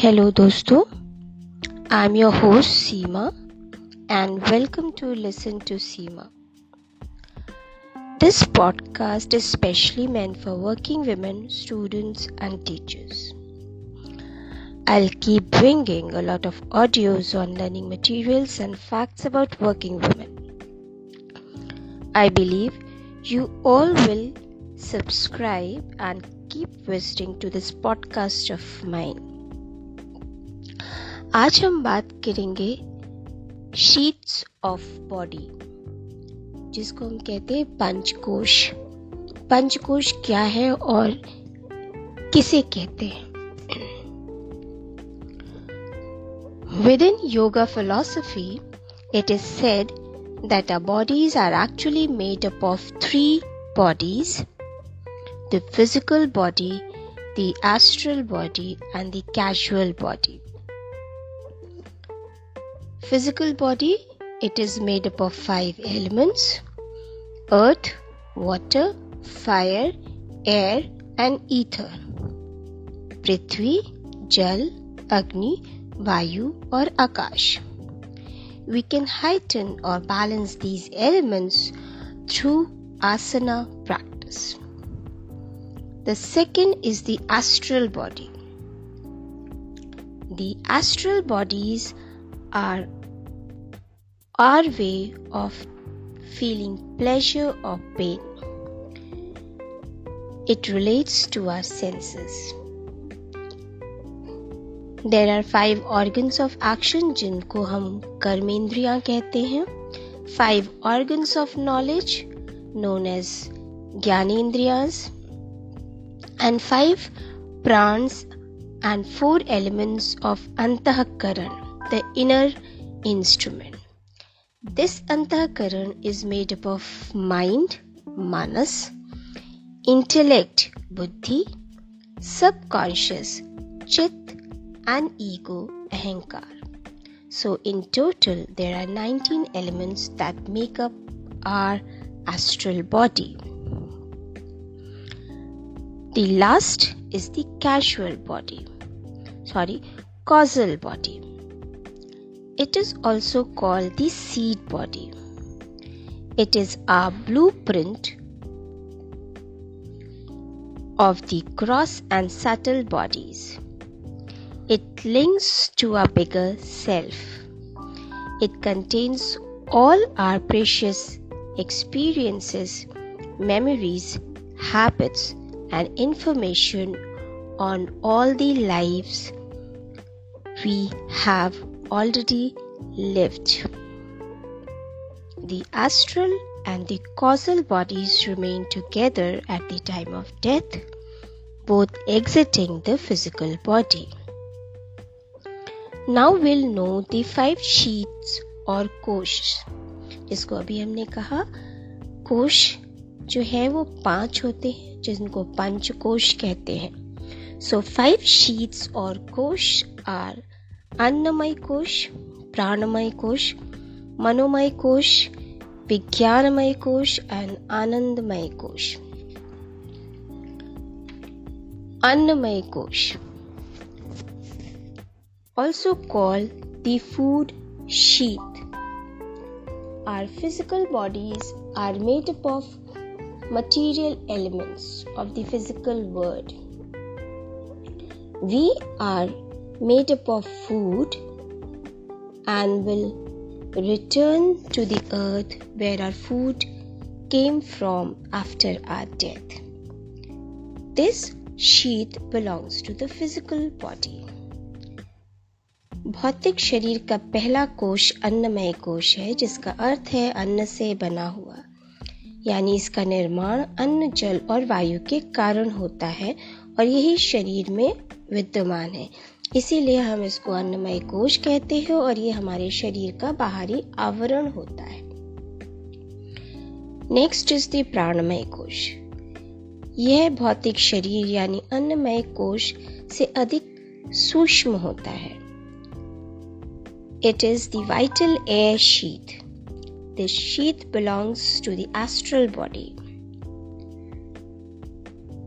Hello दोस्तों, I'm your host Seema and welcome to Listen to Seema. This podcast is specially meant for working women, students and teachers. I'll keep bringing a lot of audios on learning materials and facts about working women. I believe you all will subscribe and keep visiting to this podcast of mine. आज हम बात करेंगे sheets of body, जिसको हम कहते हैं पंचकोश। पंचकोश क्या है और किसे कहते हैं? Within yoga philosophy, it is said that our bodies are actually made up of three bodies: the physical body, the astral body, and the casual body. Physical body, it is made up of 5 elements: earth, water, fire, air and ether. Prithvi, Jal, Agni, Vayu और Akash. We can heighten or balance these elements through asana practice. The second is the astral body. The astral bodies are our way of feeling pleasure or pain. It relates to our senses. There are 5 organs of action जिनको हम कर्मेंद्रियां कहते हैं, 5 organs of knowledge known as ज्ञानेंद्रियास, and 5 prans and 4 elements of antahkaran, the inner instrument. This antahkaran is made up of mind, manas, intellect, buddhi, subconscious, chit, and ego, ahankar. So in total there are 19 elements that make up our astral body. The last is the causal body. It is also called the seed body. It is our blueprint of the gross and subtle bodies. It links to our bigger self. It contains all our precious experiences, memories, habits, and information on all the lives we have already lived. The astral and the causal bodies remain together at the time of death, both exiting the physical body. Now we'll know the 5 sheets or कोश, जिसको अभी हमने कहा कोश जो है वो 5 होते हैं, जिनको पंचकोश कहते हैं. So 5 sheets or kosh are अन्नमय कोश, प्राणमय कोश, मनोमय कोश, विज्ञानमय कोश and आनंदमय कोश. अन्नमय कोश, also called the food sheath. Our physical bodies are made up of material elements of the physical world. We are made up of food and will return to the earth where our food came from after our death. This sheath belongs to the physical body. भौतिक शरीर का पहला कोश अन्नमय कोश है, जिसका अर्थ है अन्न से बना हुआ, यानी इसका निर्माण अन्न, जल और वायु के कारण होता है और यही शरीर में विद्यमान है. इसीलिए हम इसको अन्नमय कोश कहते हैं और ये हमारे शरीर का बाहरी आवरण होता है. नेक्स्ट इज द प्राणमय कोश. यह भौतिक शरीर यानी अन्नमय कोश से अधिक सूक्ष्म होता है. It is the vital air sheath. This sheath belongs to the astral body.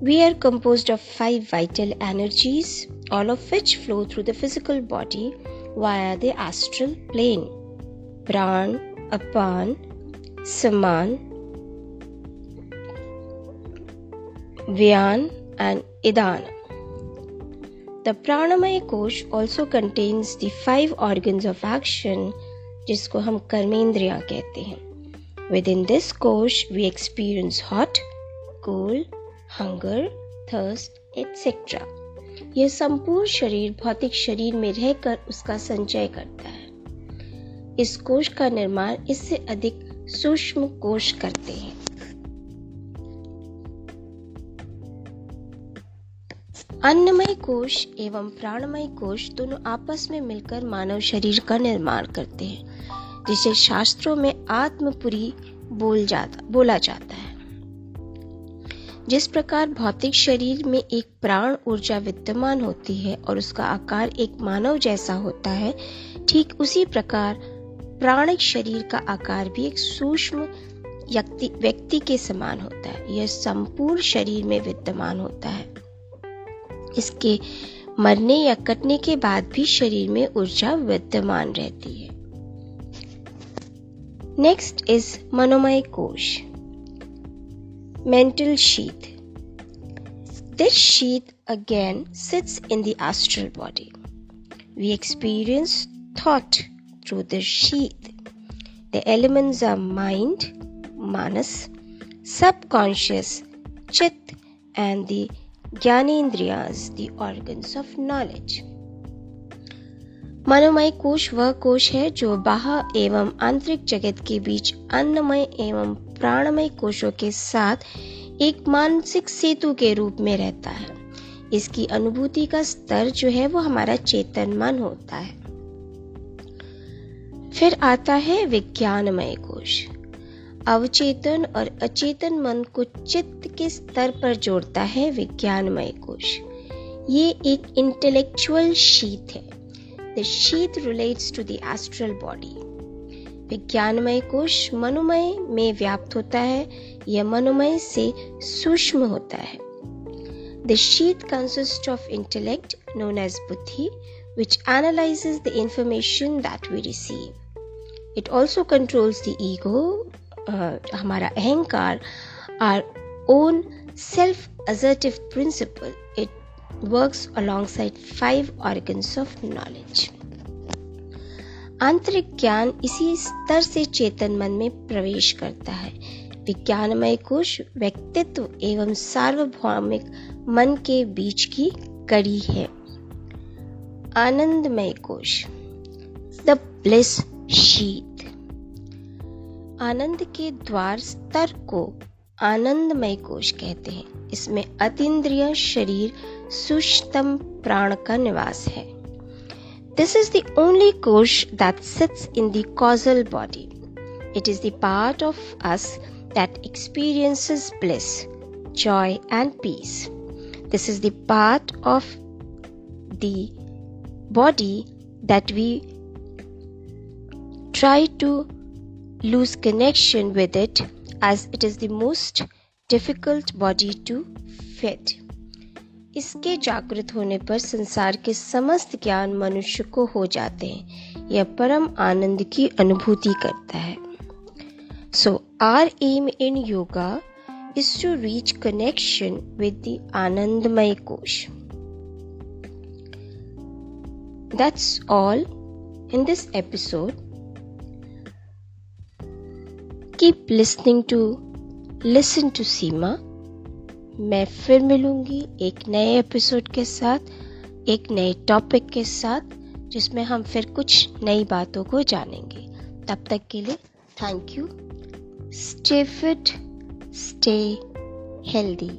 We are composed of 5 vital energies, all of which flow through the physical body via the astral plane. Pran, Apan, Saman, Vyan and Idana. The Pranamaya Kosh also contains the 5 organs of action, जिसको हम कर्मेंद्रियां कहते हैं. Within this kosh, we experience hot, cold, hunger, thirst, etc. यह संपूर्ण शरीर भौतिक शरीर में रहकर उसका संचय करता है. इस कोश का निर्माण इससे अधिक सूक्ष्म कोश करते हैं. अन्नमय कोश एवं प्राणमय कोश दोनों आपस में मिलकर मानव शरीर का निर्माण करते हैं, जिसे शास्त्रों में आत्मपुरी बोला जाता है. जिस प्रकार भौतिक शरीर में एक प्राण ऊर्जा विद्यमान होती है और उसका आकार एक मानव जैसा होता है, ठीक उसी प्रकार प्राणिक शरीर का आकार भी एक सूक्ष्म व्यक्ति के समान होता है. यह संपूर्ण शरीर में विद्यमान होता है. इसके मरने या कटने के बाद भी शरीर में ऊर्जा विद्यमान रहती है. Next is Manomaya Kosh, mental sheath. This sheath again sits in the astral body. We experience thought through this sheath. The elements are mind, manas, subconscious, chit, and the ज्ञानेंद्रियास, the organs of knowledge. मनोमय कोश वह कोश है जो बाह्य एवं आंतरिक जगत के बीच अन्नमय एवं प्राणमय कोशों के साथ एक मानसिक सेतु के रूप में रहता है. इसकी अनुभूति का स्तर जो है वो हमारा चेतन मन होता है. फिर आता है विज्ञानमय कोश. अवचेतन और अचेतन मन को चित्त के स्तर पर जोड़ता है विज्ञानमय कोश. ये एक इंटेलेक्चुअल शीथ है. The sheath relates to the astral body. Vijnanamaya kosha मनोमय में व्याप्त होता है. यह मनोमय से सूक्ष्म होता है. The sheath consist of intellect known as buddhi, which analyzes the information that we receive. It also controls the ego, हमारा अहंकार, our own self-assertive principle. It works alongside 5 organs of knowledge. आंतरिक ज्ञान इसी स्तर से चेतन मन में प्रवेश करता है. विज्ञानमय कोश व्यक्तित्व एवं सार्वभौमिक मन के बीच की कड़ी है. आनंदमय कोश, द ब्लिस शीथ. आनंद के द्वार स्तर को आनंदमय कोश कहते हैं. इसमें अतीन्द्रिय शरीर सूक्ष्मतम प्राण का निवास है. This is the only kosh that sits in the causal body. It is the part of us that experiences bliss, joy and peace. This is the part of the body that we try to lose connection with it, as it is the most difficult body to feed. इसके जागृत होने पर संसार के समस्त ज्ञान मनुष्य को हो जाते हैं. यह परम आनंद की अनुभूति करता है. So our aim in yoga is to reach connection with the Anandamaya Kosh. That's all in this episode. Keep listening to Listen to Seema. मैं फिर मिलूंगी एक नए एपिसोड के साथ, एक नए टॉपिक के साथ, जिसमें हम फिर कुछ नई बातों को जानेंगे. तब तक के लिए thank you. Stay fit, stay healthy.